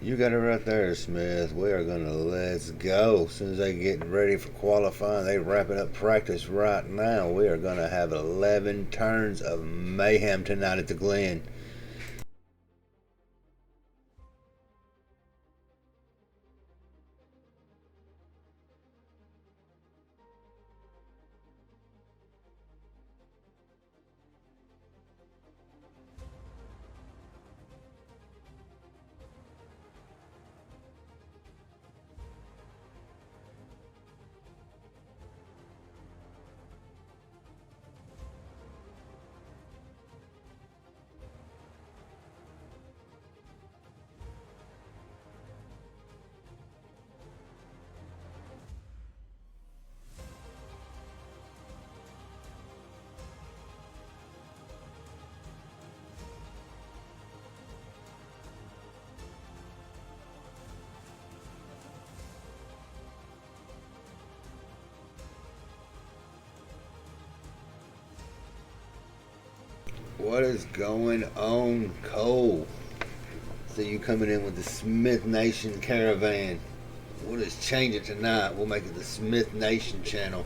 You got it right there, Smith. We are going to let's go. As soon as they get ready for qualifying, they wrapping up practice right now. We are going to have 11 turns of mayhem tonight at the Glen. What is going on, Cole? So you coming in with the Smith Nation caravan. What is changing tonight? We'll make it the Smith Nation channel.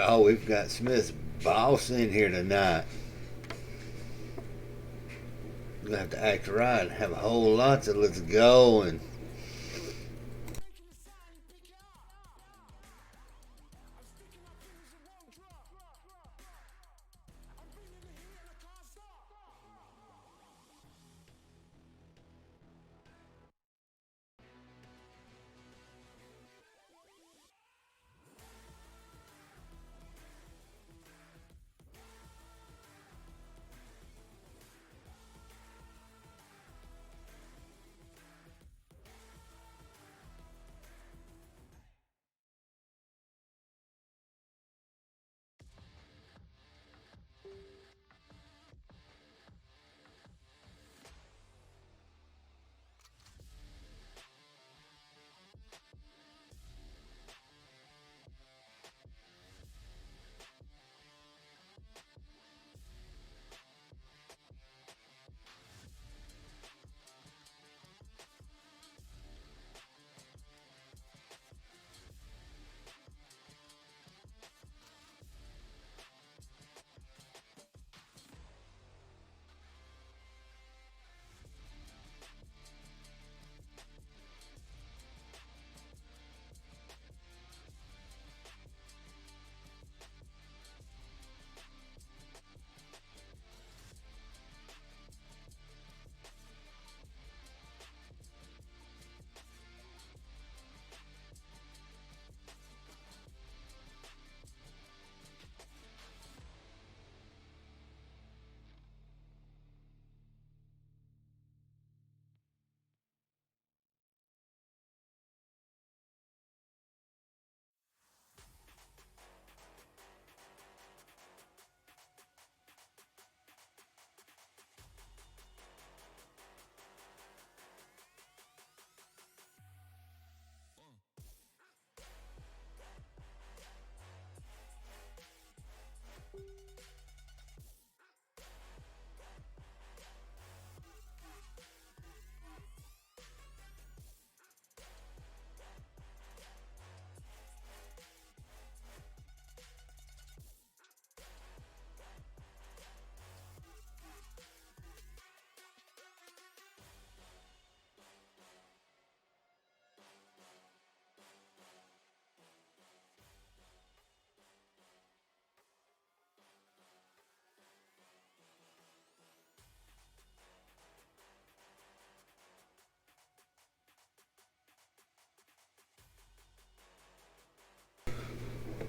Oh, we've got Smith's boss in here tonight. We're gonna have to act right and have a whole lot to let's go and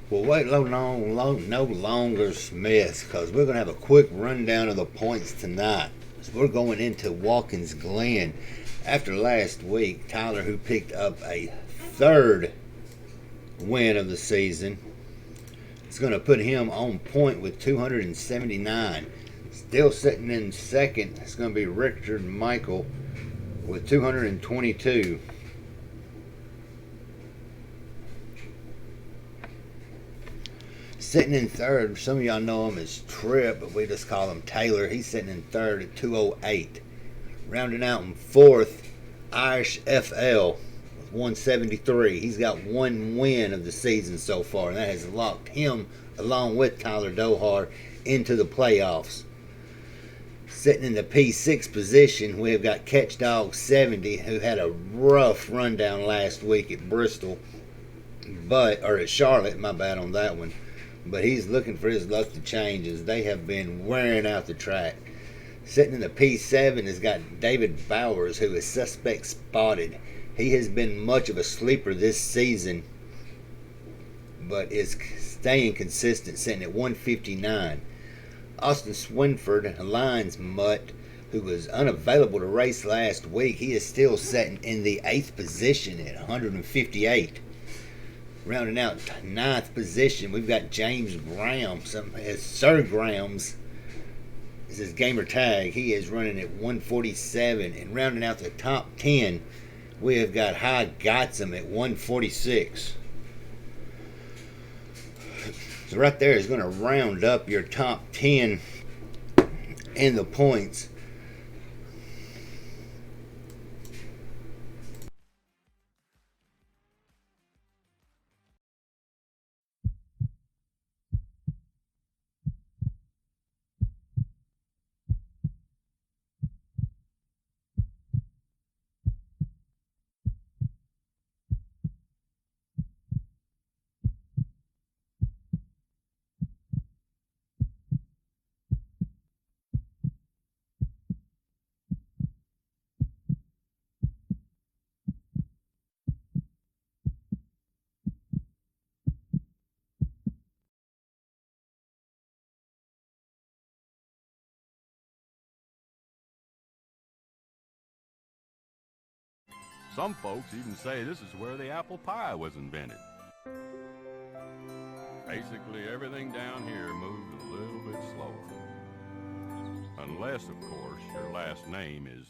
Well, wait no longer, Smith, because we're going to have a quick rundown of the points tonight. So we're going into Watkins Glen. After last week, Tyler, who picked up a third win of the season, is going to put him on point with 279. Still sitting in second, it's going to be Richard Michael with 222. Sitting in third, some of y'all know him as Tripp, but we just call him Taylor. He's sitting in third at 208. Rounding out in fourth, Irish FL with 173. He's got one win of the season so far, and that has locked him, along with Tyler Dohar, into the playoffs. Sitting in the P6 position, we have got Catchdog 70, who had a rough rundown last week at Bristol, or at Charlotte, my bad on that one. But he's looking for his luck to change as they have been wearing out the track. Sitting in the P7 has got David Bowers, who is suspect spotted. He has been much of a sleeper this season, but is staying consistent, sitting at 159. Austin Swinford, a Lions mutt, who was unavailable to race last week, he is still sitting in the 8th position at 158. Rounding out ninth position, we've got James Graham. Sir Graham's is his gamer tag. He is running at 147. And rounding out the top 10, we have got High Gotsum at 146. So right there is going to round up your top 10 in the points. Some folks even say this is where the apple pie was invented. Basically, everything down here moves a little bit slower. Unless, of course, your last name is...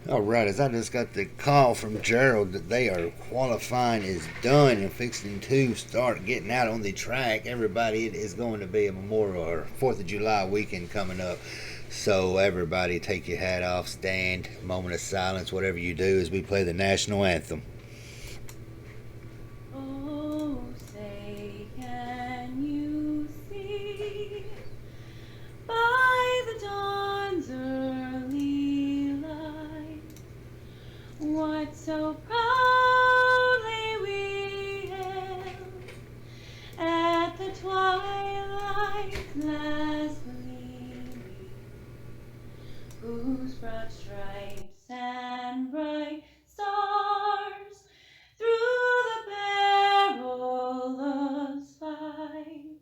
All right, as I just got the call from Gerald that they are qualifying is done and fixing to start getting out on the track. Everybody, it is going to be a Memorial or 4th of July weekend coming up. So everybody take your hat off, stand, moment of silence, whatever you do as we play the national anthem. Oh, say can you see by the dawn's early light what so proudly we hailed at the twilight's last gleaming, whose broad stripes and bright stars through the perilous fight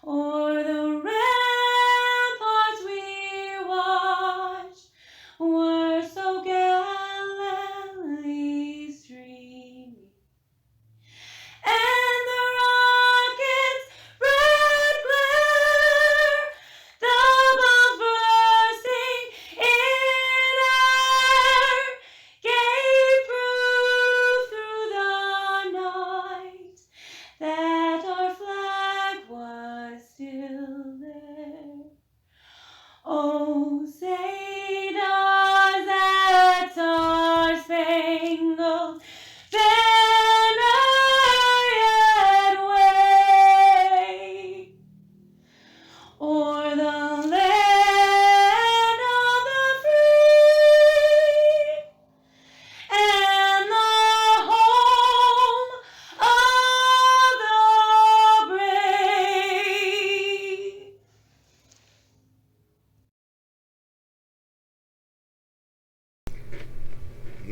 o'er the ramparts we watched were so gallantly streaming, and the rocket's red glare, the bombs bursting in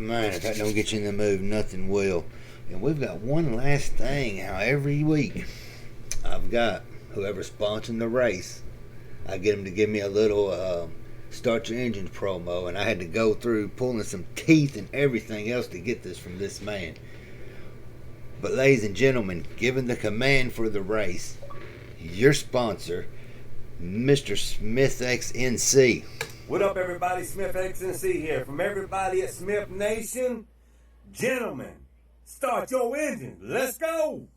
Man, if that don't get you in the mood, nothing will. And we've got one last thing. How every week I've got whoever's sponsoring the race, I get them to give me a little start your engines promo, and I had to go through pulling some teeth and everything else to get this from this man. But ladies and gentlemen, given the command for the race, your sponsor, Mr. Smith XNC. What up, everybody? Smith XNC here. From everybody at Smith Nation, gentlemen, start your engine. Let's go.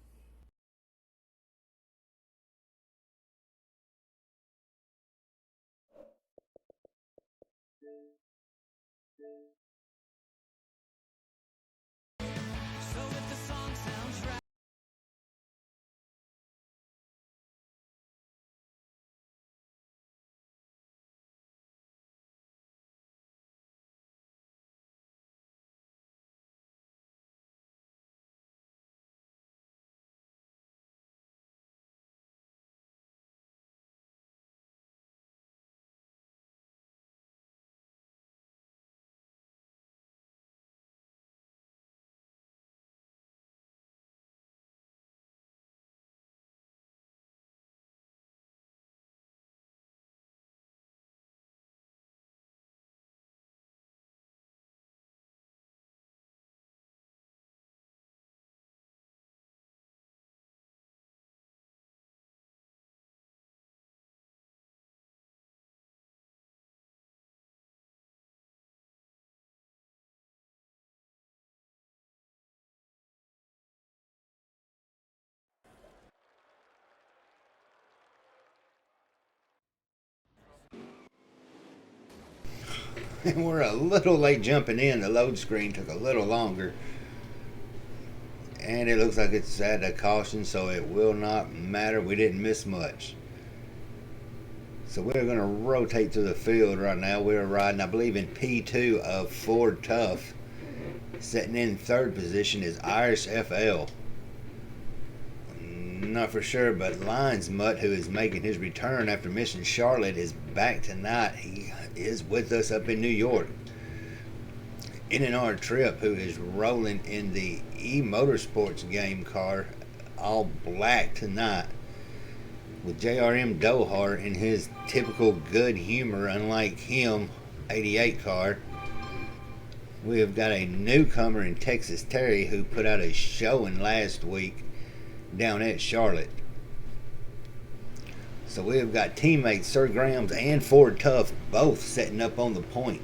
And we're a little late jumping in. The load screen took a little longer. And it looks like it's at a caution, so it will not matter. We didn't miss much. So we're going to rotate through the field right now. We're riding, I believe, in P2 of Ford Tough. Sitting in third position is Irish FL. Not for sure, but Lions Mutt, who is making his return after missing Charlotte, is back tonight. He is with us up in New York. NNR Trip, who is rolling in the E-Motorsports game car, all black tonight, with JRM Dohar in his typical good humor, unlike him, 88 car. We have got a newcomer in Texas Terry, who put out a showing last week down at Charlotte. So we have got teammates Sir Grams and Ford Tough both setting up on the point.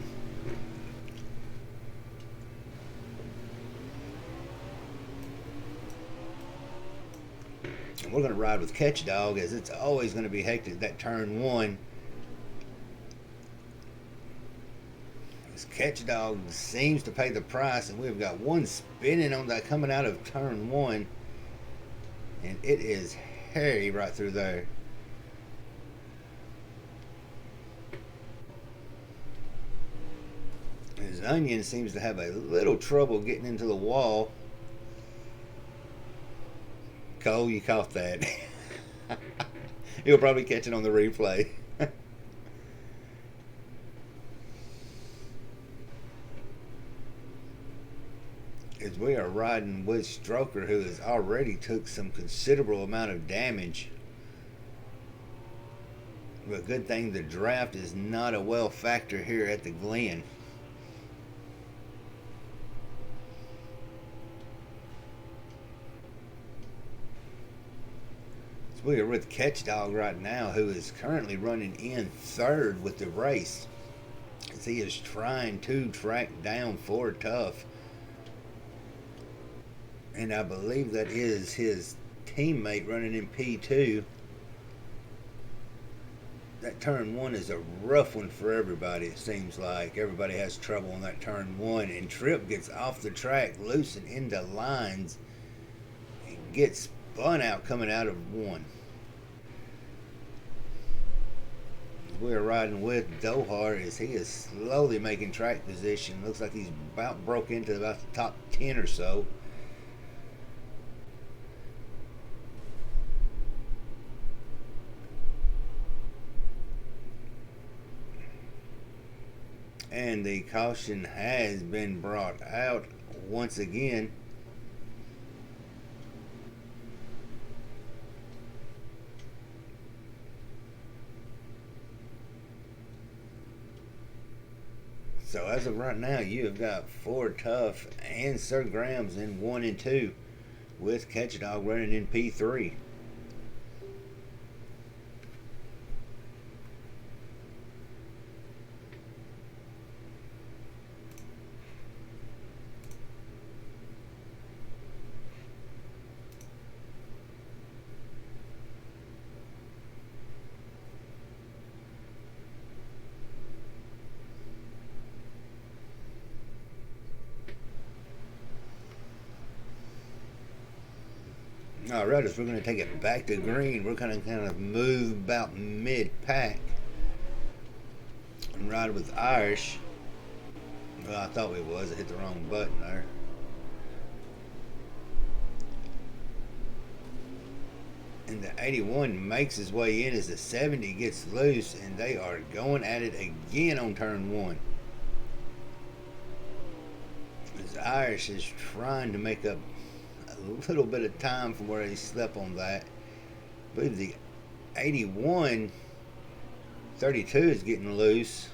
And we're going to ride with Catch Dog, as it's always going to be hectic that turn one. This Catch Dog seems to pay the price, and we've got one spinning on that coming out of turn one. And it is hairy right through there. His Onion seems to have a little trouble getting into the wall. Cole, you caught that. He'll probably catch it on the replay. As we are riding with Stroker, who has already took some considerable amount of damage. But good thing the draft is not a well factor here at the Glen. So we are with Catch Dog right now, who is currently running in third with the race, as he is trying to track down Ford Tough. And I believe that is his teammate running in P2. That turn one is a rough one for everybody, it seems like. Everybody has trouble on that turn one. And Tripp gets off the track, loose and into lines, and gets spun out coming out of one. We're riding with Dohar as he is slowly making track position. Looks like he's about broke into about the top 10 or so. And the caution has been brought out once again. So as of right now, you have got 4 Tough and Sir Grams in 1 and 2, with Catch Dog running in P3. Alright, as we're going to take it back to green, we're going to kind of move about mid-pack and ride with Irish. Well, I thought we was. I hit the wrong button there. And the 81 makes his way in as the 70 gets loose, and they are going at it again on turn 1. As Irish is trying to make up a little bit of time from where he slept on that. I believe the 81 32 is getting loose.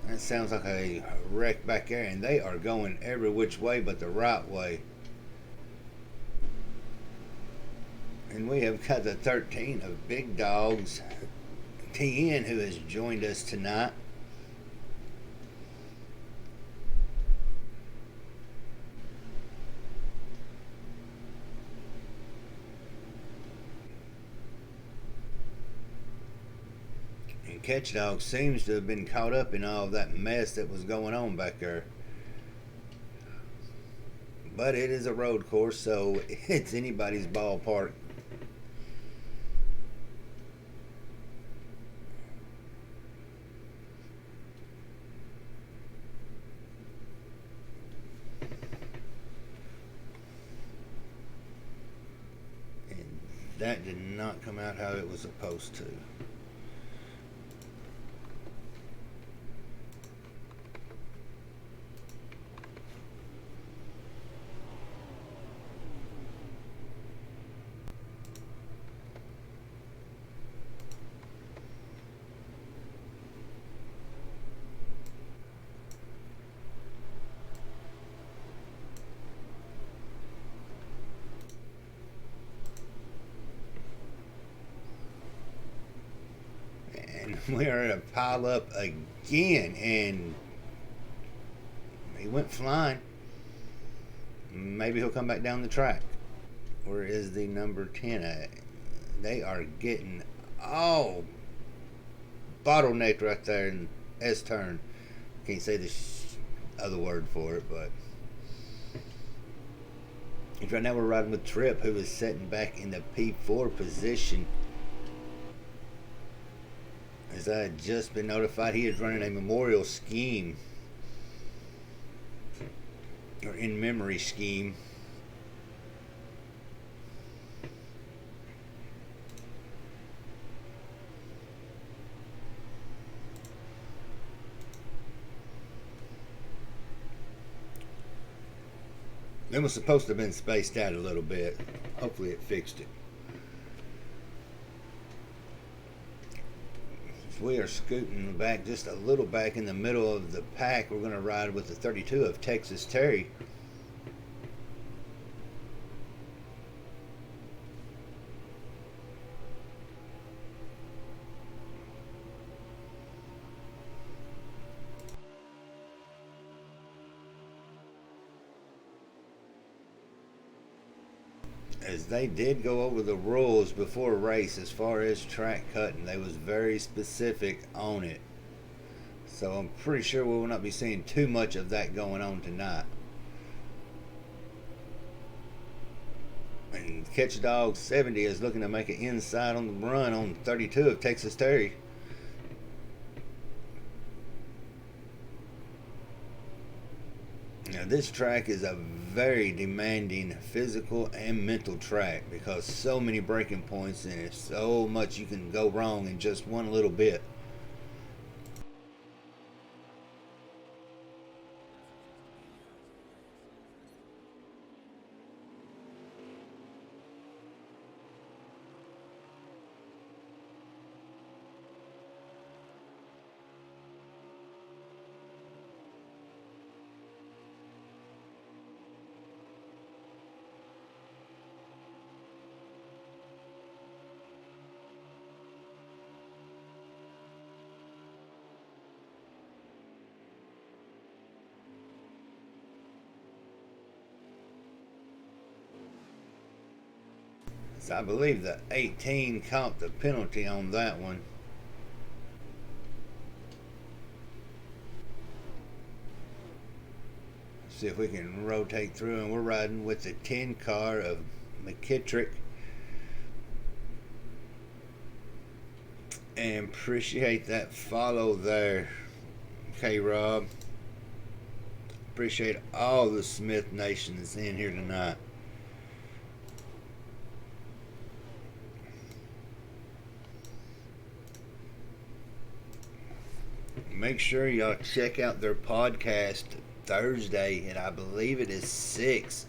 That sounds like a wreck back there, and they are going every which way but the right way. And we have got the 13 of Big Dogs, TN, who has joined us tonight. Catch Dog seems to have been caught up in all of that mess that was going on back there. But it is a road course, so it's anybody's ballpark. And that did not come out how it was supposed to. We are at a pile up again, and he went flying. Maybe he'll come back down the track. Where is the number 10 at? They are getting all bottlenecked right there in S turn. Can't say the other word for it, but right now we're riding with Trip, who is sitting back in the P4 position. As I had just been notified, he is running a memorial scheme, or in memory scheme. It was supposed to have been spaced out a little bit. Hopefully it fixed it. We are scooting back just a little back in the middle of the pack. We're going to ride with the 32 of Texas Terry. As they did go over the rules before a race as far as track cutting. They was very specific on it. So I'm pretty sure we will not be seeing too much of that going on tonight. And Catch Dog 70 is looking to make an inside on the run on 32 of Texas Terry. Now this track is a very demanding physical and mental track because so many breaking points and there's so much you can go wrong in just one little bit. So I believe the 18 caught the penalty on that one. See if we can rotate through, and we're riding with the 10 car of McKittrick. And appreciate that follow there, K-Rob. Appreciate all the Smith Nation that's in here tonight. Make sure y'all check out their podcast Thursday, and I believe it is 6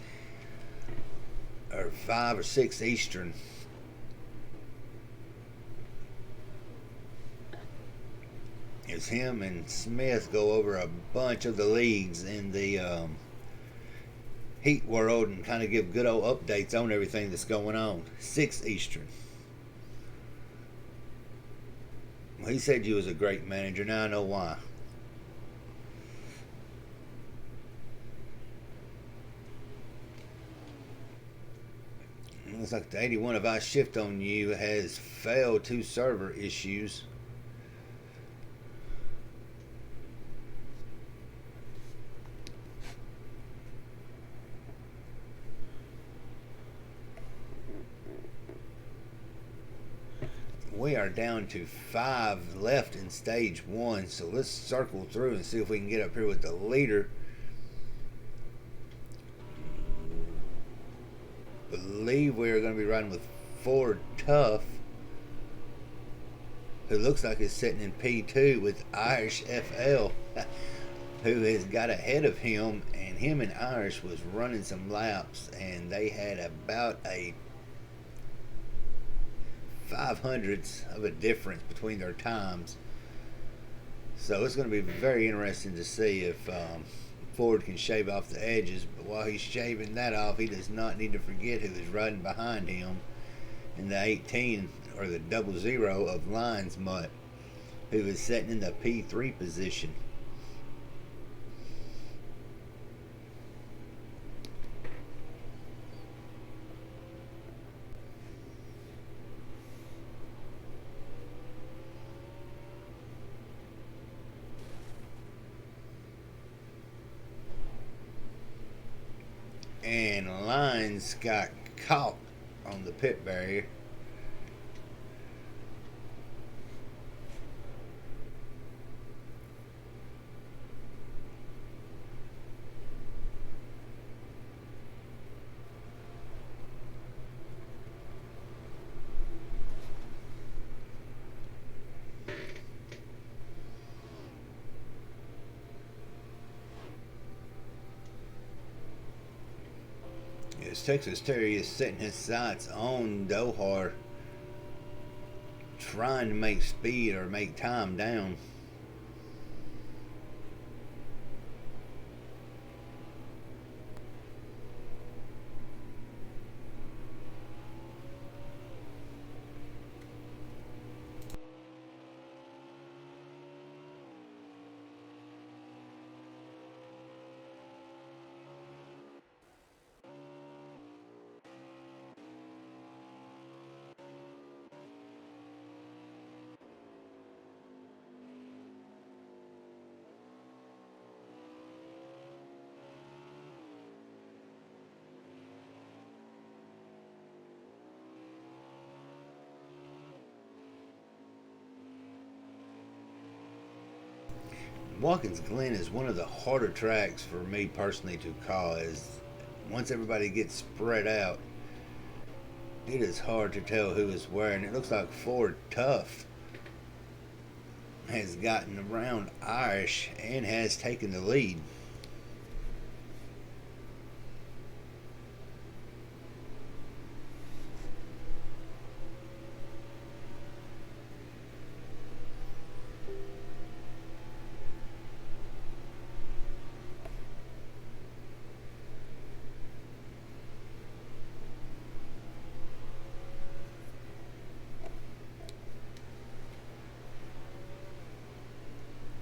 or 5 or 6 Eastern. It's him and Smith go over a bunch of the leagues in the Heat world and kind of give good old updates on everything that's going on. 6 Eastern. Well, he said you was a great manager. Now I know why. It looks like the 81 of I shift on you has failed 2 server issues. We are down to 5 left in stage 1, so let's circle through and see if we can get up here with the leader. Believe we are going to be riding with Ford Tough, who looks like is sitting in P2 with Irish FL, who has got ahead of him, and him and Irish was running some laps, and they had about a 500ths of a difference between their times. So it's going to be very interesting to see if Ford can shave off the edges. But while he's shaving that off, he does not need to forget who is riding behind him in the 18 or the 00 of Lions Mutt, who is sitting in the P3 position. And Lions got caught on the pit barrier. Texas Terry is setting his sights on Dohar, trying to make speed or make time down. Watkins Glen is one of the harder tracks for me personally to call, as once everybody gets spread out, it is hard to tell who is where, and it looks like Ford Tough has gotten around Irish and has taken the lead.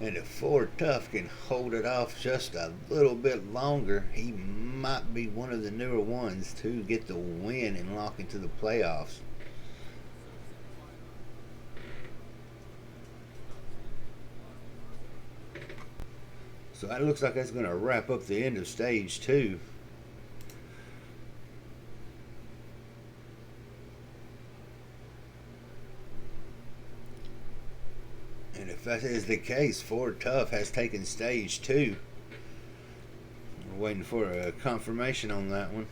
And if Ford Tough can hold it off just a little bit longer, he might be one of the newer ones to get the win and lock into the playoffs. So that looks like that's going to wrap up the end of stage 2. And if that is the case, Ford Tough has taken stage 2. We're waiting for a confirmation on that one.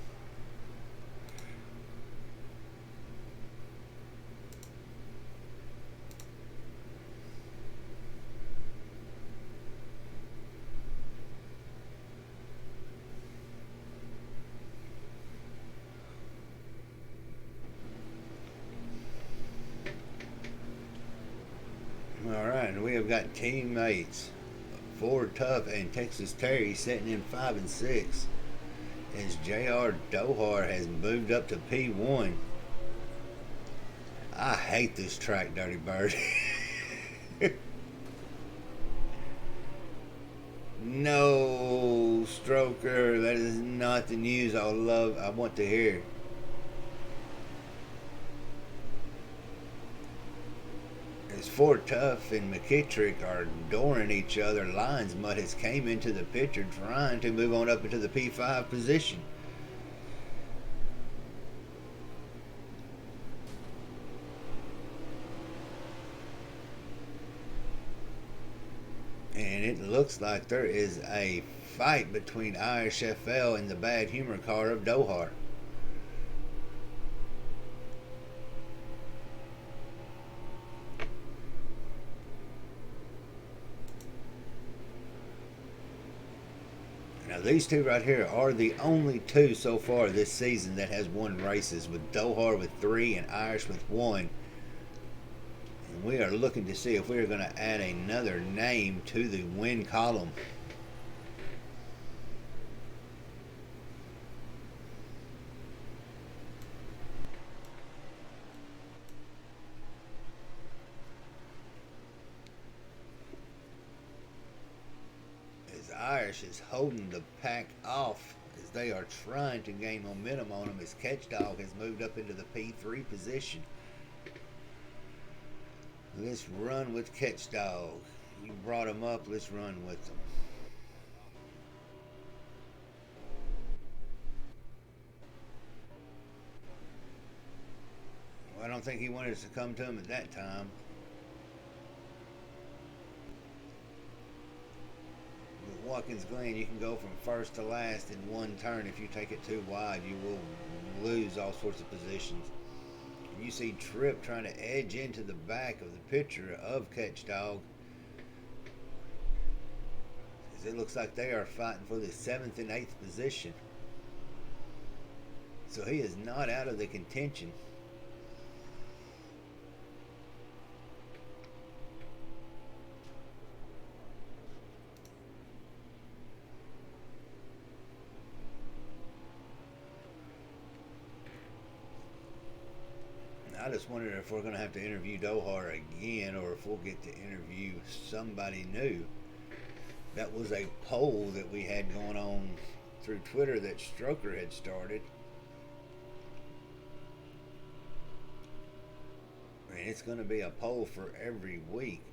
Alright, and we have got teammates Ford Tough and Texas Terry sitting in 5 and 6 as JR Dohar has moved up to P1. I hate this track, Dirty Bird. No, Stroker, that is not the news I want to hear. As Ford Tough and McKittrick are adoring each other, Lions Mutt has came into the picture trying to move on up into the P5 position. And it looks like there is a fight between Irish FL and the bad humor car of Dohar. Now these two right here are the only two so far this season that has won races, with Dohar with 3 and Irish with 1. And we are looking to see if we're going to add another name to the win column. Irish is holding the pack off as they are trying to gain momentum on him, as Catchdog has moved up into the P3 position. Let's run with Catchdog. You brought him up, let's run with him. Well, I don't think he wanted us to come to him at that time. Watkins Glen, you can go from first to last in one turn. If you take it too wide, you will lose all sorts of positions. And you see Tripp trying to edge into the back of the picture of Catchdog, as it looks like they are fighting for the 7th and 8th position. So he is not out of the contention. I just wondered if we're going to have to interview Dohar again, or if we'll get to interview somebody new. That was a poll that we had going on through Twitter that Stroker had started. And it's going to be a poll for every week.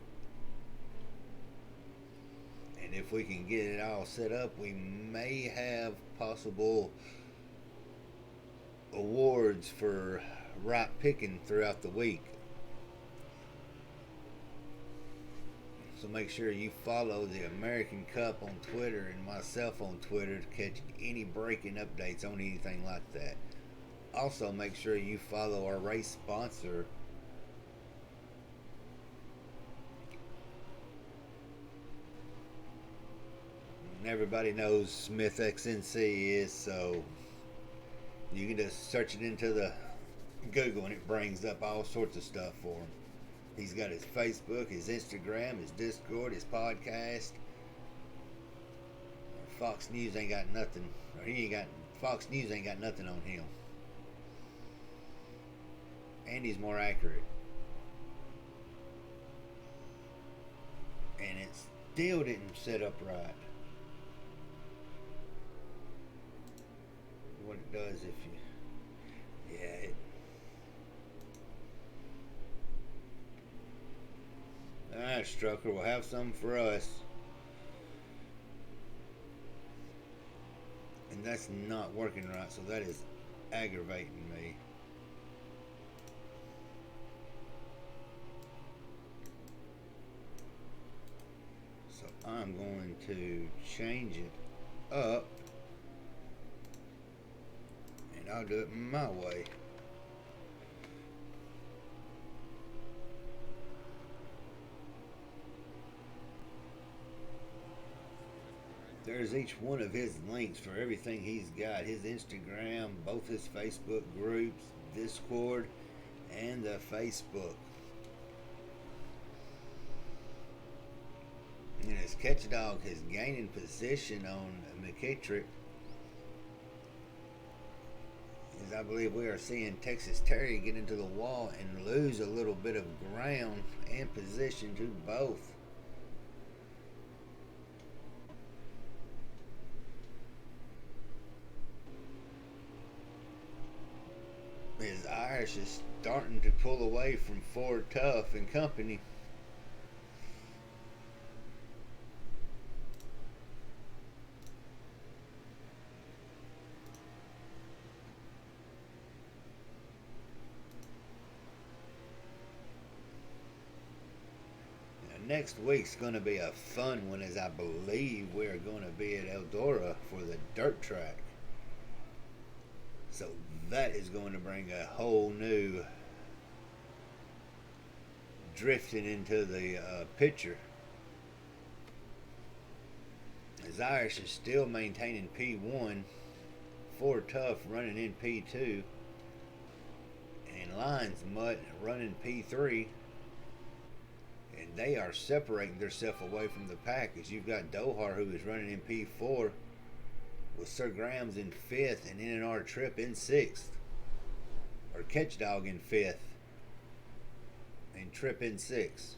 And if we can get it all set up, we may have possible awards for right picking throughout the week. So make sure you follow the American Cup on Twitter and myself on Twitter to catch any breaking updates on anything like that. Also make sure you follow our race sponsor, and everybody knows Smith XNC is, so you can just search it into the Google and it brings up all sorts of stuff for him. He's got his Facebook, his Instagram, his Discord, his podcast. Fox News ain't got nothing, Fox News ain't got nothing on him. And he's more accurate. And it's still didn't set up right. What it does if you, yeah, alright, Strucker, we'll have some for us. And that's not working right, so that is aggravating me. So I'm going to change it up, and I'll do it my way. There's each one of his links for everything he's got. His Instagram, both his Facebook groups, Discord, and the Facebook. And as Catch Dog is gaining position on McKittrick, as I believe we are seeing Texas Terry get into the wall and lose a little bit of ground and position to both. As Irish is starting to pull away from Ford Tough and company. Next week's going to be a fun one, as I believe we're going to be at Eldora for the dirt track. So that is going to bring a whole new drifting into the picture. As Irish is still maintaining P1, Ford Tough running in P2, and Lions Mutt running P3. And they are separating themselves away from the pack, as you've got Dohar, who is running in P4, with Sir Grams in 5th and NNR Trip in 6th. Or Catch Dog in 5th and Trip in 6th.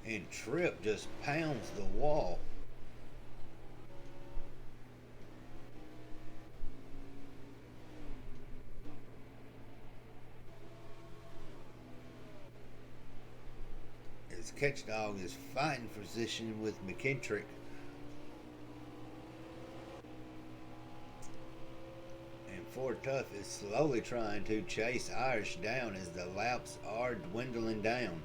And Trip just pounds the wall. As Catch Dog is fighting for position with McKittrick. And Ford Tough is slowly trying to chase Irish down as the laps are dwindling down.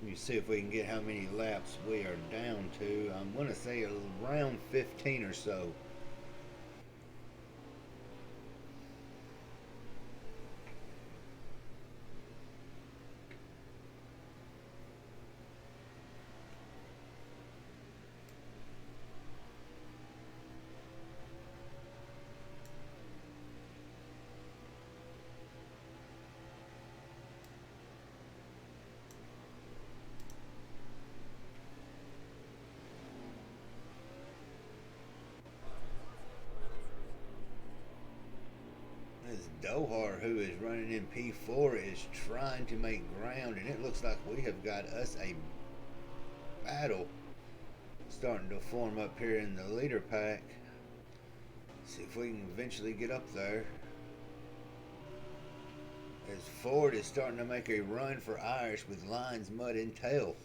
Let me see if we can get how many laps we are down to. I'm going to say around 15 or so. Dohar, who is running in P4, is trying to make ground, and it looks like we have got us a battle starting to form up here in the leader pack. See if we can eventually get up there. As Ford is starting to make a run for Irish with Lions Mud in tail.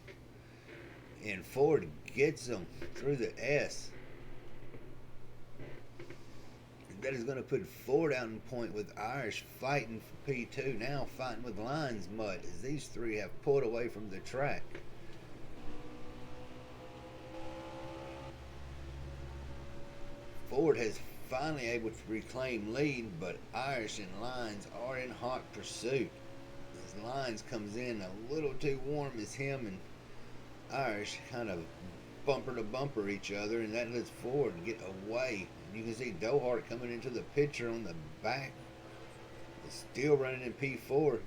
And Ford gets them through the S. That is going to put Ford out in point, with Irish fighting for P2, now fighting with Lions Mud, as these three have pulled away from the track. Ford has finally able to reclaim lead, but Irish and Lines are in hot pursuit. As Lines comes in a little too warm as him and Irish kind of bumper to bumper each other, and that lets Ford get away. And you can see Dohart coming into the picture on the back, is still running in P4,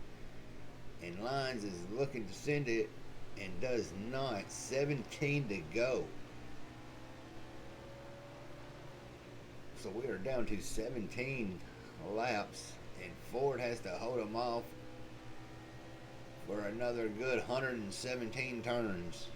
and Lines is looking to send it and does not. 17 to go. So we are down to 17 laps, and Ford has to hold him off for another good 117 turns.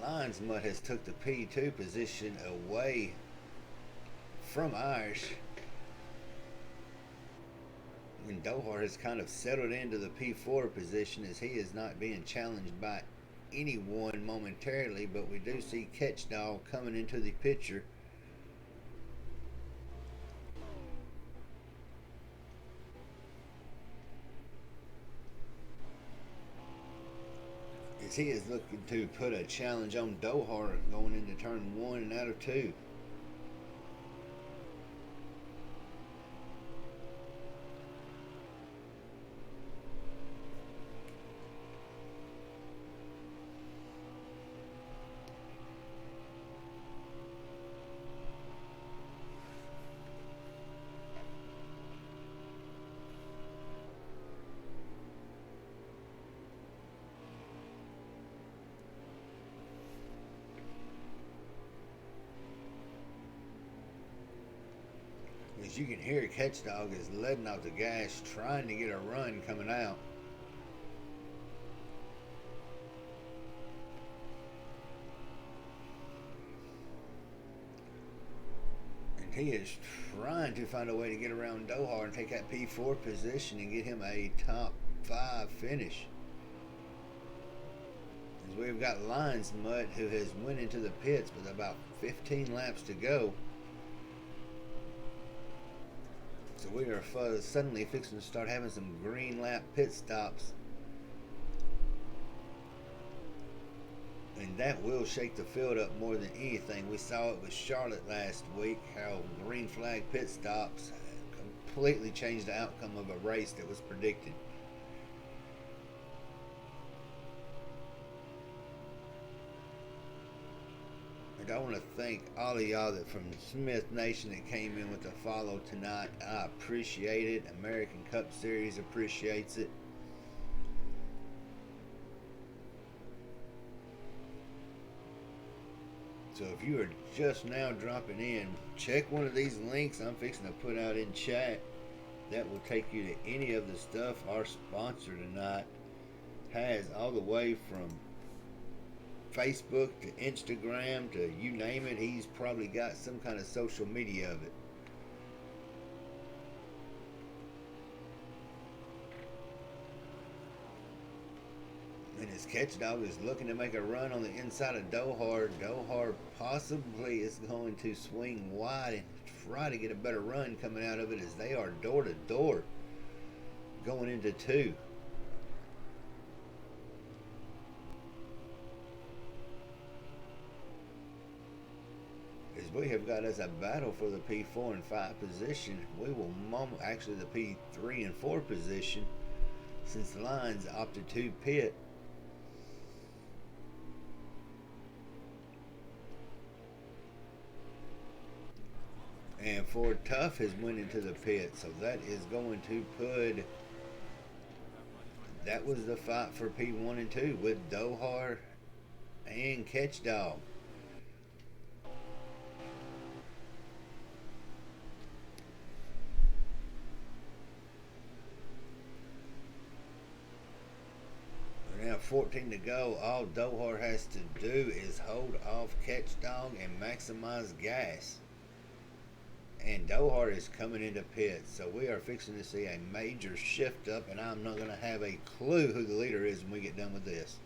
Lines Mutt has took the P2 position away from Irish, and Dohart has kind of settled into the P4 position as he is not being challenged by anyone momentarily, but we do see Catchdog coming into the picture. As he is looking to put a challenge on Dohart going into turn 1 and out of 2. As you can hear, Catchdog is letting out the gas, trying to get a run coming out. And he is trying to find a way to get around Dohart and take that P4 position and get him a top 5 finish. As we've got Lines Mutt, who has went into the pits with about 15 laps to go. So we are suddenly fixing to start having some green lap pit stops. And that will shake the field up more than anything. We saw it with Charlotte last week, how green flag pit stops completely changed the outcome of a race that was predicted. I want to thank all of y'all that from Smith Nation that came in with the follow tonight. I appreciate it. American Cup Series appreciates it. So if you are just now dropping in, check one of these links I'm fixing to put out in chat. That will take you to any of the stuff our sponsor tonight has, all the way from Facebook to Instagram to you name it. He's probably got some kind of social media of it. And his Catchdog is looking to make a run on the inside of Dohart. Dohart possibly is going to swing wide and try to get a better run coming out of it, as they are door to door going into 2. We have got as a battle for the P4 and 5 position. We will actually the P3 and 4 position, since Lines opted to pit. And Ford Tough has went into the pit, so that is going to put. That was the fight for P1 and 2 with Dohart and Catchdog. Now 14 to go. All Dohart has to do is hold off Catchdog and maximize gas. and Dohart is coming into pit. So we are fixing to see a major shift up, and I'm not going to have a clue who the leader is when we get done with this.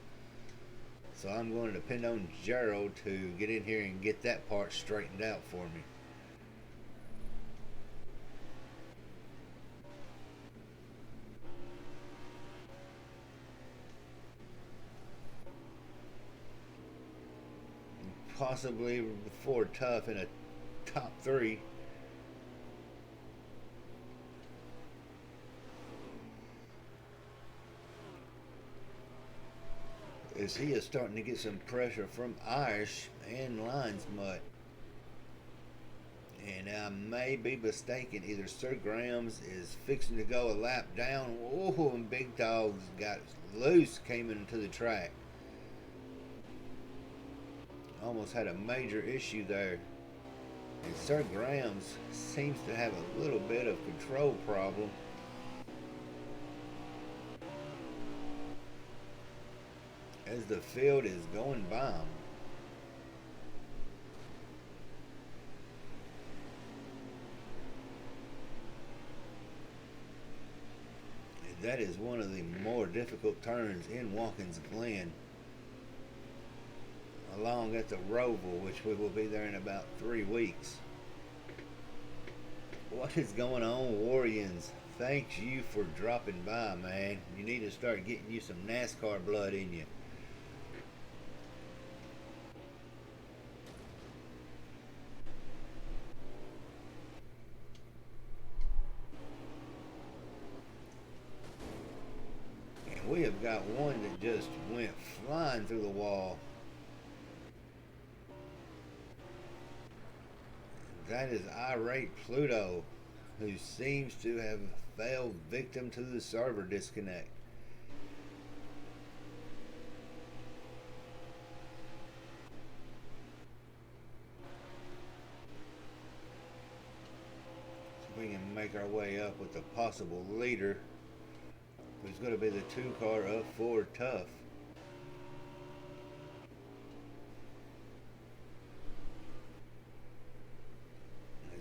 So I'm going to depend on Gerald to get in here and get that part straightened out for me. Possibly before Tough in a top 3. As he is starting to get some pressure from Irish and Lions Mutt. And I may be mistaken. Either Sir Graham's is fixing to go a lap down. Oh, and Big Dog's got loose, came into the track. Almost had a major issue there. And Sir Graham's seems to have a little bit of control problem. As the field is going by him. And that is one of the more difficult turns in Watkins Glen. Along at the Roval, which we will be there in about 3 weeks. What is going on, Warriors? Thanks you for dropping by, man. You need to start getting you some NASCAR blood in you. And we have got one that just went flying through the wall. That is irate Pluto, who seems to have fell victim to the server disconnect. So we can make our way up with the possible leader, who's going to be the 2 car of Ford Tough.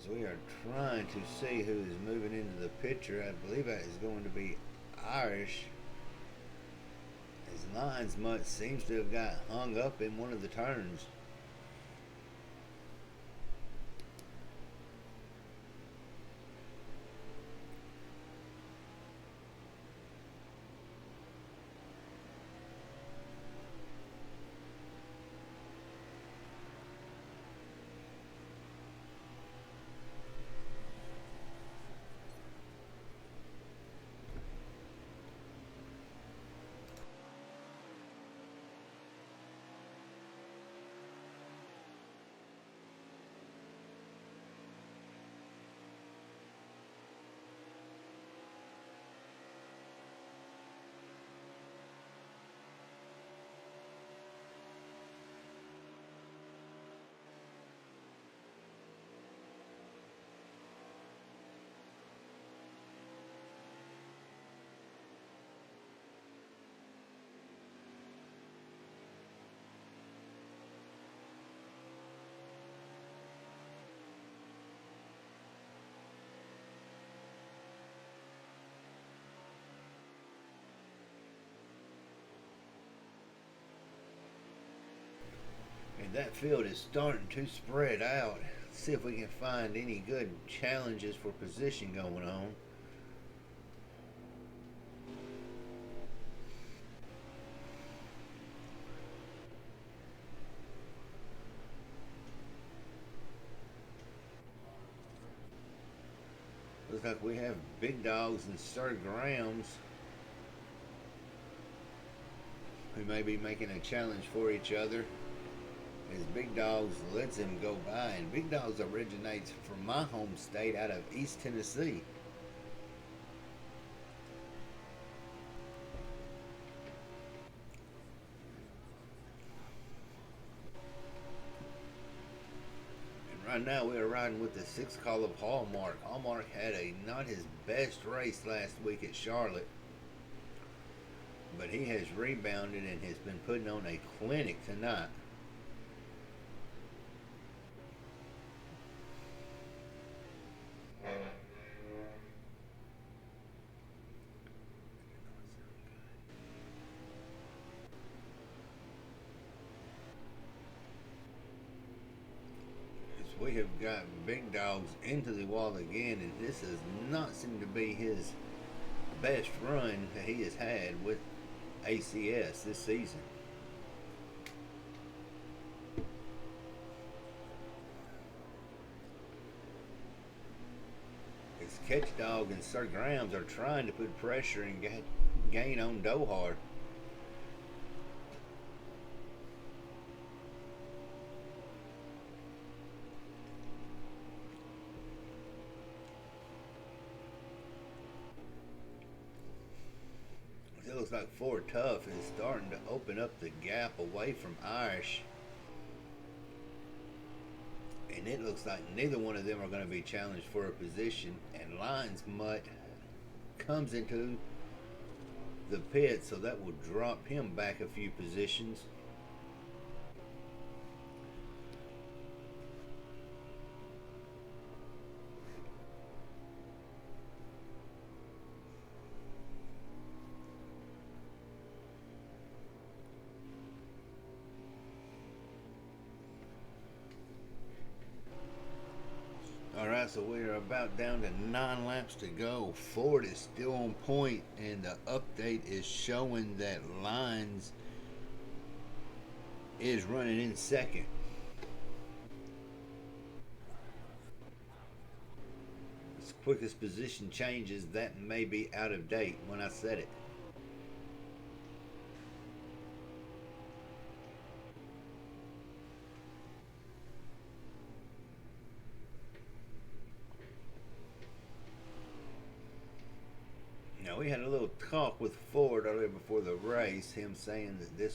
We are trying to see who is moving into the picture. I believe that is going to be Irish. As Lions Mutt seems to have got hung up in one of the turns. And that field is starting to spread out. Let's see if we can find any good challenges for position going on. Looks like we have Big Dogs and Sir Grahams who may be making a challenge for each other. As Big Dogs lets him go by, and Big Dogs originates from my home state out of East Tennessee. And right now we are riding with the 6th call of Hallmark. Hallmark had not his best race last week at Charlotte, but he has rebounded and has been putting on a clinic tonight. We have got Big Dogs into the wall again, and this does not seem to be his best run that he has had with ACS this season. As Catch Dog and Sir Grams are trying to put pressure and gain on Dohar. It looks like Ford Tough is starting to open up the gap away from Irish. And it looks like neither one of them are going to be challenged for a position. And Lions Mutt comes into the pit, so that will drop him back a few positions. Alright, so we are about down to 9 laps to go. Ford is still on point, and the update is showing that Lines is running in second. As quick as position changes, that may be out of date when I said it. Now, we had a little talk with Ford earlier before the race, him saying that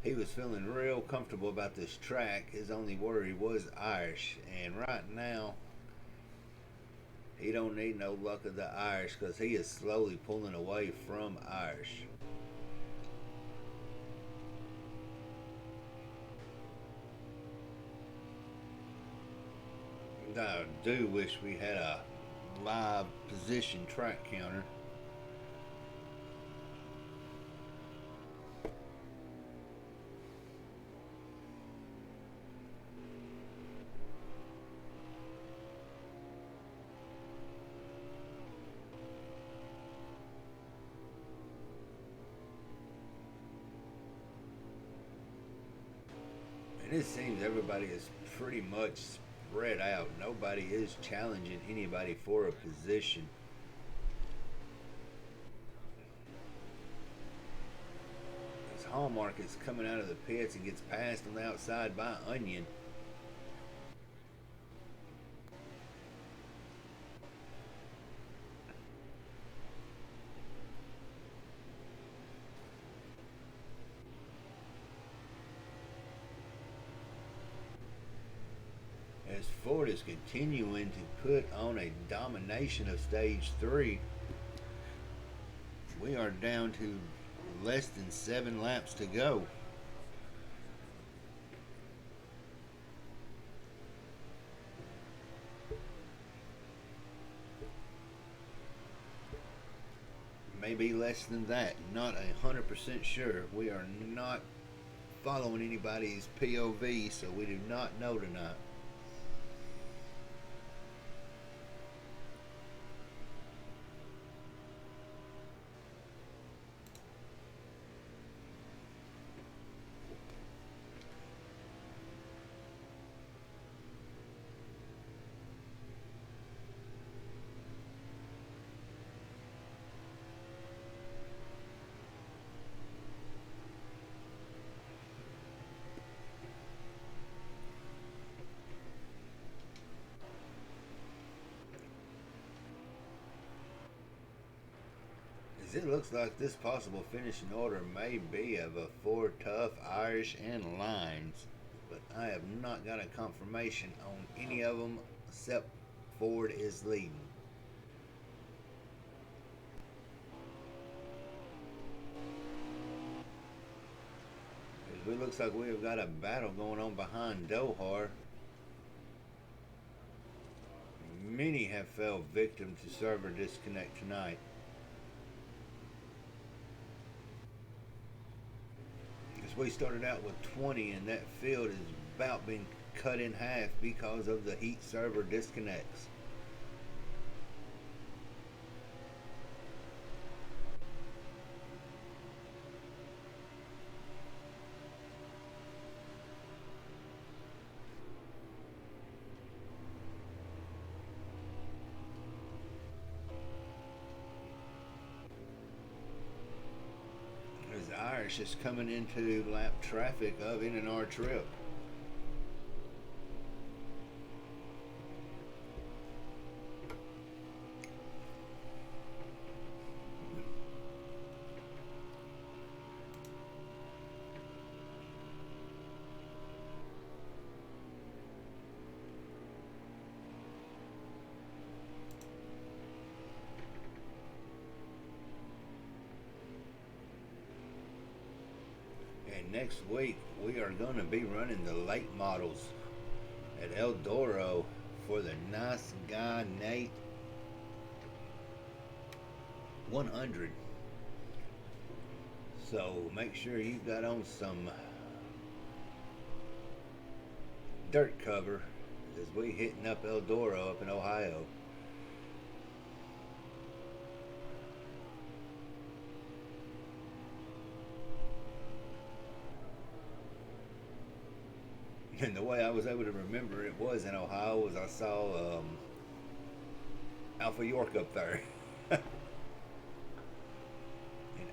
he was feeling real comfortable about this track. His only worry was Irish, and right now he don't need no luck of the Irish because he is slowly pulling away from Irish. I do wish we had a live position track counter. And it seems everybody is pretty much spread out. Nobody is challenging anybody for a position. As Hallmark is coming out of the pits and gets passed on the outside by Onion. As Ford is continuing to put on a domination of stage 3, we are down to less than 7 laps to go. Maybe less than that, not 100% sure. We are not following anybody's POV, so we do not know tonight. It looks like this possible finishing order may be of a Ford Tough, Irish, and Lines, but I have not got a confirmation on any of them except Ford is leading. It looks like we have got a battle going on behind Dohar. Many have fell victim to server disconnect tonight. We started out with 20, and that field is about being cut in half because of the heat server disconnects. As Irish is coming into lap traffic of in and our trip. And next week we are going to be running the late models at El Doro for the Nice Guy Nate 100. So make sure you've got on some dirt cover as we hitting up El Doro up in Ohio. And the way I was able to remember it was in Ohio was I saw Alpha York up there. And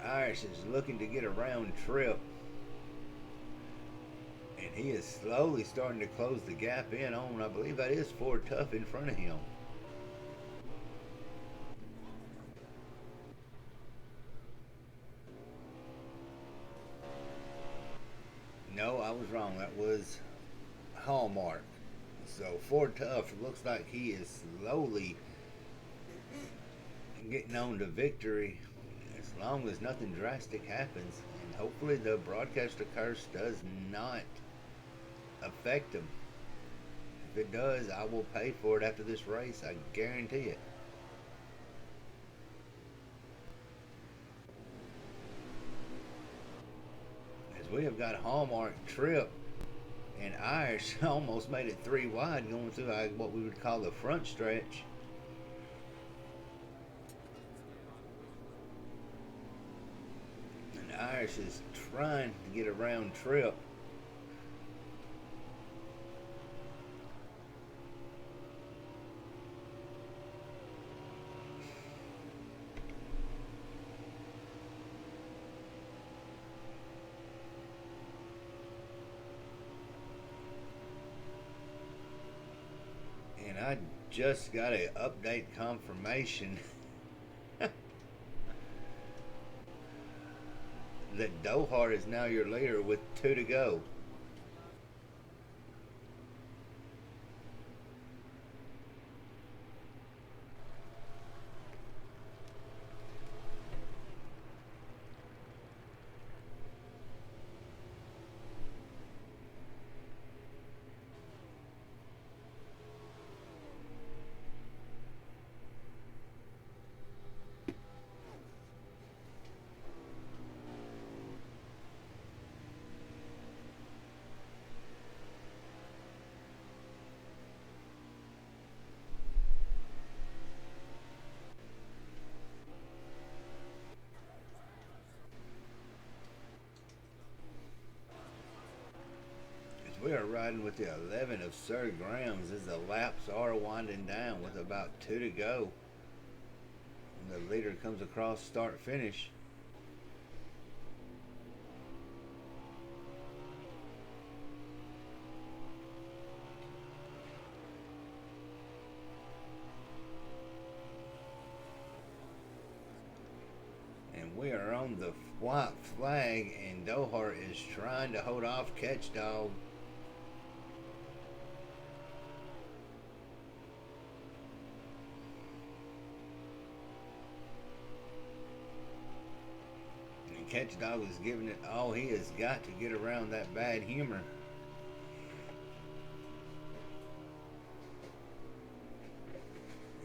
Irish is looking to get a round trip. And he is slowly starting to close the gap in on, I believe that is Ford Tough in front of him. No, I was wrong. That was Hallmark. So Ford Tough looks like he is slowly getting on to victory as long as nothing drastic happens. And hopefully the broadcaster curse does not affect him. If it does, I will pay for it after this race. I guarantee it. As we have got Hallmark Trip and Irish almost made it 3 wide going through what we would call the front stretch. And Irish is trying to get a round trip. And I just got an update confirmation that Dohart is now your leader with 2 to go. We are riding with the 11 of Sir Graham's as the laps are winding down with about 2 to go. And the leader comes across start finish. And we are on the white flag, and Dohart is trying to hold off Catch Dog. Catch Dog is giving it all he has got to get around that bad humor.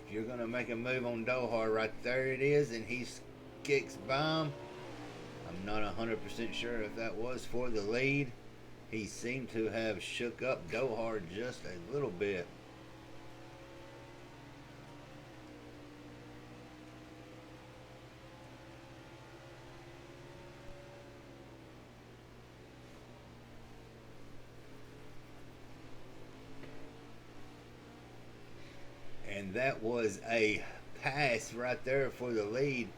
If you're going to make a move on Dohart, right there it is, and he kicks by him. I'm not 100% sure if that was for the lead. He seemed to have shook up Dohar just a little bit. And that was a pass right there for the lead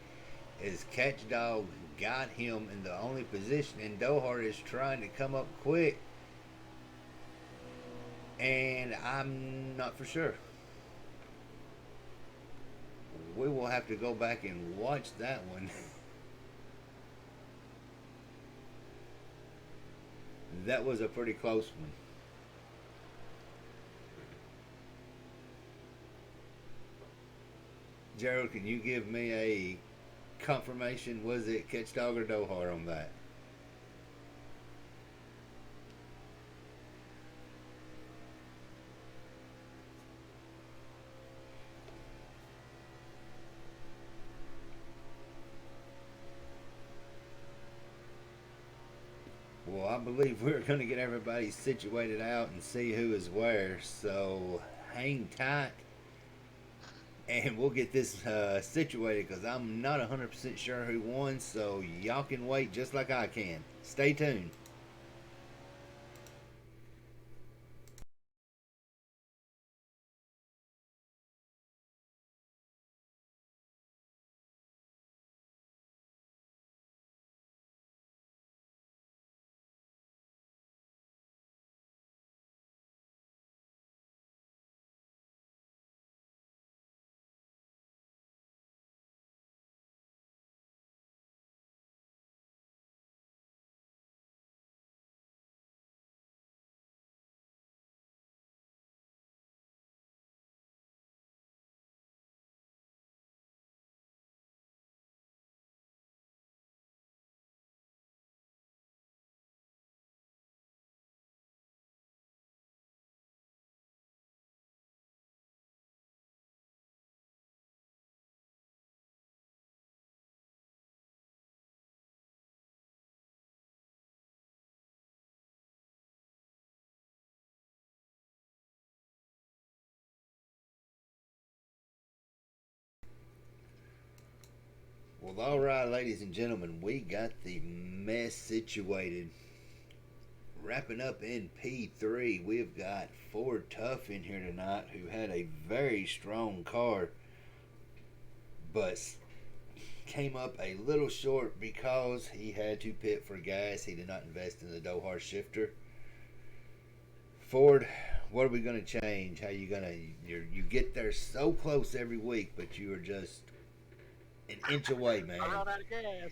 as Catch Dog got him in the only position, and Dohar is trying to come up quick, and I'm not for sure. We will have to go back and watch that one. That was a pretty close one. Gerald, can you give me a confirmation? Was it Catch Dog or Dohar on that? Well, I believe we're going to get everybody situated out and see who is where. So hang tight and we'll get this situated because I'm not 100% sure who won. So y'all can wait just like I can. Stay tuned. Well, all right, ladies and gentlemen, we got the mess situated. Wrapping up in P3, we've got Ford Tough in here tonight who had a very strong car, but came up a little short because he had to pit for gas. He did not invest in the Dohar shifter. Ford, what are we going to change? How you gonna you get there so close every week, but you are just an inch away, man. I run out of gas.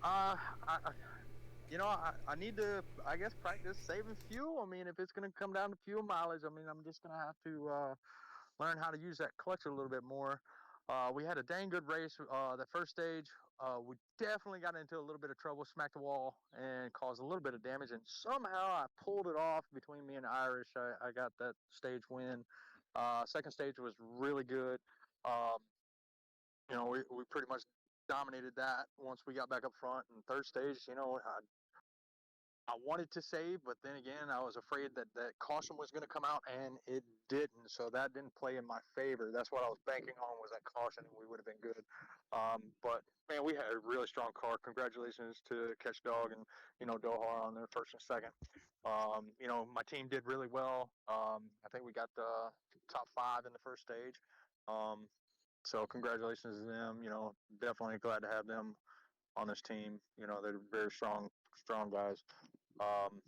uh, I, I need to, I guess, practice saving fuel. I mean, if it's going to come down to fuel mileage, I mean, I'm just going to have to learn how to use that clutch a little bit more. We had a dang good race. The first stage, we definitely got into a little bit of trouble, smacked the wall, and caused a little bit of damage. And somehow I pulled it off between me and Irish. I got that stage win. Second stage was really good. Um, we pretty much dominated that once we got back up front. And third stage, I wanted to save, but then again, I was afraid that caution was going to come out, and it didn't. So that didn't play in my favor. That's what I was banking on, was that caution, and we would have been good. But man, we had a really strong car. Congratulations to Catch Dog and Dohar on their first and second. My team did really well. I think we got the top five in the first stage. Um, so congratulations to them. Definitely glad to have them on this team. They're very strong guys. Um,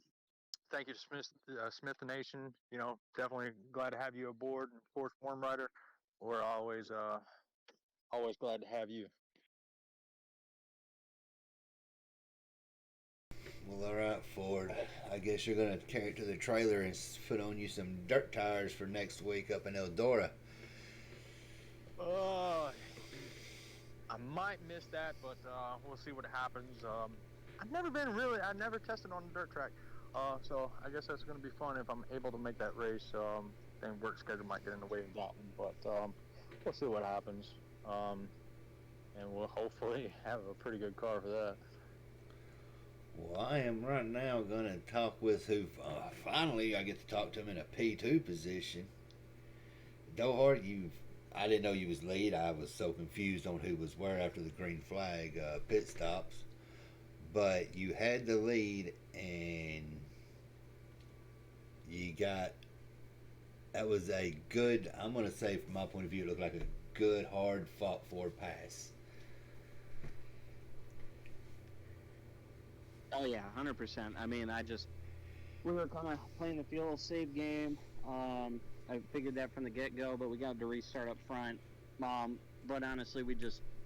Thank you to Smith Nation. Definitely glad to have you aboard. And of course, Warm Rider, we're always glad to have you. Well, all right, Ford. I guess you're gonna carry it to the trailer and put on you some dirt tires for next week up in Eldora. Uh, I might miss that, but we'll see what happens. I never tested on the dirt track. So I guess that's going to be fun if I'm able to make that race. Then work schedule might get in the way of that one, but we'll see what happens. And we'll hopefully have a pretty good car for that. Well, I am right now going to talk with who finally I get to talk to him in a P2 position. Dohart, I didn't know you was lead. I was so confused on who was where after the green flag pit stops. But you had the lead, and you got that was a good. I'm going to say, from my point of view, it looked like a good, hard fought for pass. Oh yeah, 100%. I mean, we were kind of playing the fuel save game. I figured that from the get go, but we got to restart up front. But honestly,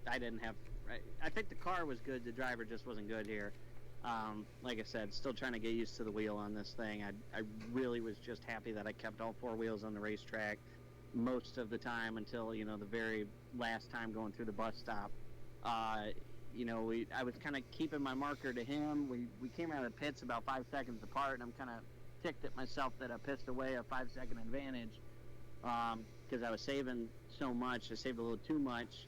I didn't have. I think the car was good. The driver just wasn't good here. Like I said, still trying to get used to the wheel on this thing. I really was just happy that I kept all four wheels on the racetrack most of the time until the very last time going through the bus stop. I was kind of keeping my marker to him. We came out of the pits about 5 seconds apart, and I'm kind of ticked at myself that I pissed away a 5-second advantage because I was saving so much. I saved a little too much,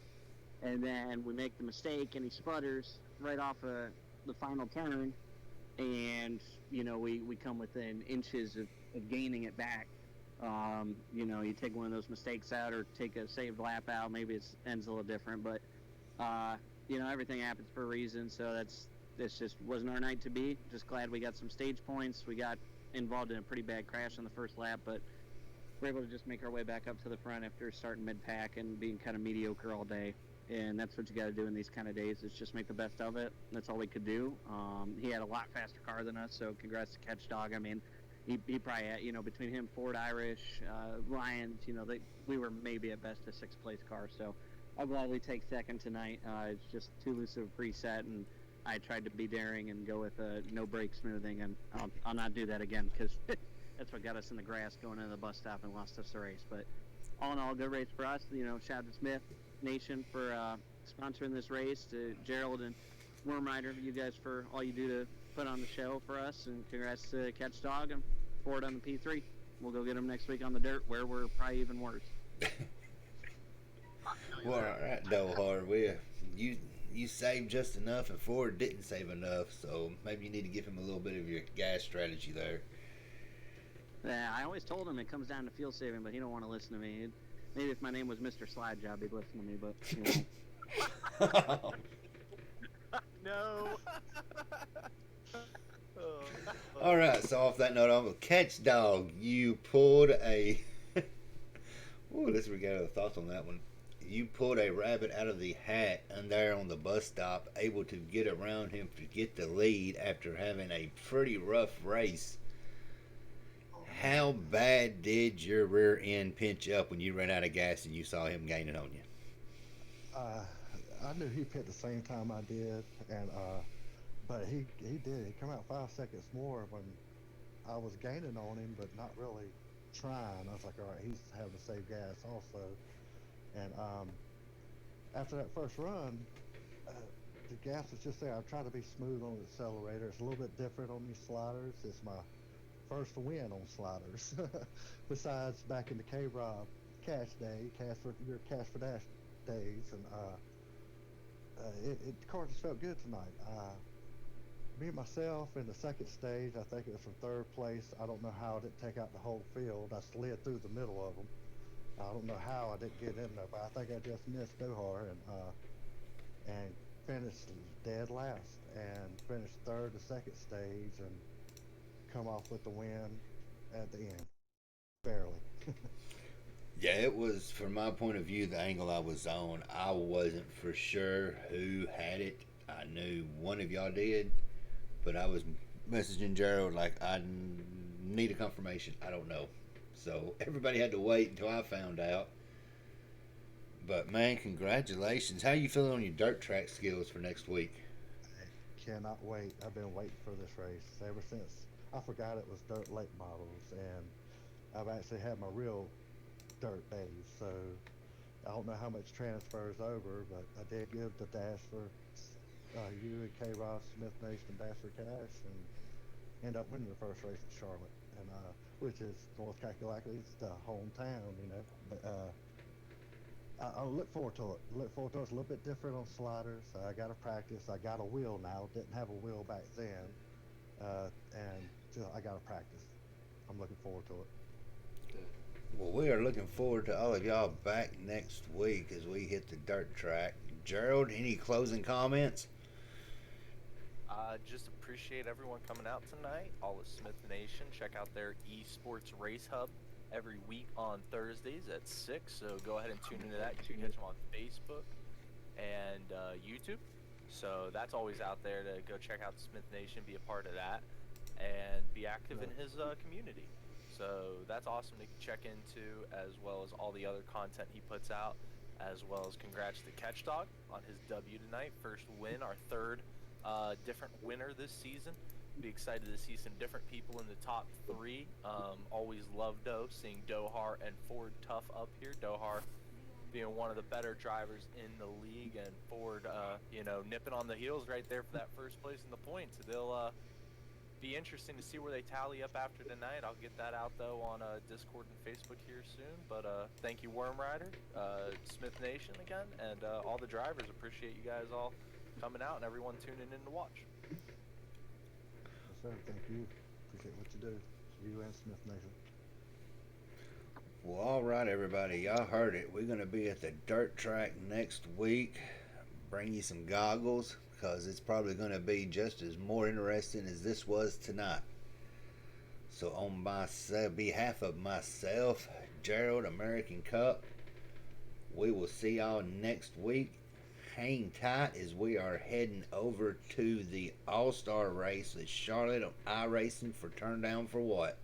and then we make the mistake, and he sputters right off the final turn, and we come within inches of gaining it back. You take one of those mistakes out or take a saved lap out, maybe it ends a little different, but everything happens for a reason. So this just wasn't our night to be. Just glad we got some stage points. We got involved in a pretty bad crash on the first lap, but we're able to just make our way back up to the front after starting mid-pack and being kind of mediocre all day. And that's what you got to do in these kind of days, is just make the best of it. That's all we could do. He had a lot faster car than us, so congrats to Catch Dog. I mean, he probably had, between him, Ford Irish, Lions, we were maybe at best a sixth-place car. So I'll gladly take second tonight. It's just too loose of a preset, and I tried to be daring and go with no brake smoothing, and I'll not do that again because that's what got us in the grass going into the bus stop and lost us the race. But all in all, good race for us. Shout out to Smith Nation for sponsoring this race, to Gerald and Wormrider, you guys for all you do to put on the show for us, and congrats to Catch Dog and Ford on the P3. We'll go get them next week on the dirt, where we're probably even worse. Well, all right, Dohart, you saved just enough, and Ford didn't save enough, so maybe you need to give him a little bit of your gas strategy there. Yeah, I always told him it comes down to fuel saving, but he don't want to listen to me. Maybe if my name was Mr. Slide Job, he'd listen to me, but he won't. No. All right, so off that note, I'm going to Catch Dog. You pulled a... Ooh, let's get the thoughts on that one. You pulled a rabbit out of the hat and there on the bus stop, able to get around him to get the lead after having a pretty rough race. How bad did your rear end pinch up when you ran out of gas and you saw him gaining on you? I knew he pit the same time I did, and but he did. He come out 5 seconds more when I was gaining on him, but not really trying. I was like, all right, he's having to save gas also. And after that first run, the gas was just there. I tried to be smooth on the accelerator. It's a little bit different on these sliders. It's my first win on sliders. Besides back in the K-Rob cash day, your cash for dash days, and the car just felt good tonight. Me and myself in the second stage, I think it was from third place. I don't know how I didn't take out the whole field. I slid through the middle of them. I don't know how I didn't get in there, but I think I just missed Dohar and finished dead last and finished third the second stage and come off with the win at the end, barely. Yeah, it was, from my point of view, the angle I was on. I wasn't for sure who had it. I knew one of y'all did, but I was messaging Gerald like, I need a confirmation. I don't know. So everybody had to wait until I found out. But man, congratulations. How you feeling on your dirt track skills for next week? I cannot wait. I've been waiting for this race ever since I forgot it was dirt late models, and I've actually had my real dirt days. So I don't know how much transfers over, but I did give the dash for you and K. Ross, Smith Nation, dash for cash, and end up winning the first race in Charlotte, and which is North Kakalaki, it's the hometown, But I look forward to it. Look forward to it. It's a little bit different on sliders. I got to practice. I got a wheel now. Didn't have a wheel back then, and I got to practice. I'm looking forward to it. Well, we are looking forward to all of y'all back next week as we hit the dirt track. Gerald, any closing comments? Just appreciate everyone coming out tonight. All of Smith Nation. Check out their esports race hub every week on Thursdays at 6. So go ahead and tune into that. You can catch them on Facebook and YouTube. So that's always out there to go check out Smith Nation, be a part of that, and be active in his community. So that's awesome to check into, as well as all the other content he puts out, as well as congrats to Catch Dog on his W tonight. First win, our third different winner this season. Be excited to see some different people in the top 3. Always love seeing Dohar and Ford Tough up here. Dohar being one of the better drivers in the league, and Ford, nipping on the heels right there for that first place in the points. So they'll be interesting to see where they tally up after tonight. I'll get that out though on Discord and Facebook here soon. But thank you, Worm Rider, Smith Nation again, and all the drivers. Appreciate you guys all coming out and everyone tuning in to watch. Yes, sir. Thank you. Appreciate what you do. You and Smith Nation. Well, all right, everybody. Y'all heard it. We're going to be at the dirt track next week. Bring you some goggles because it's probably going to be just as more interesting as this was tonight. So on behalf of myself, Gerald, American Cup, we will see y'all next week. Hang tight as we are heading over to the All-Star race at Charlotte on iRacing for Turn Down for What?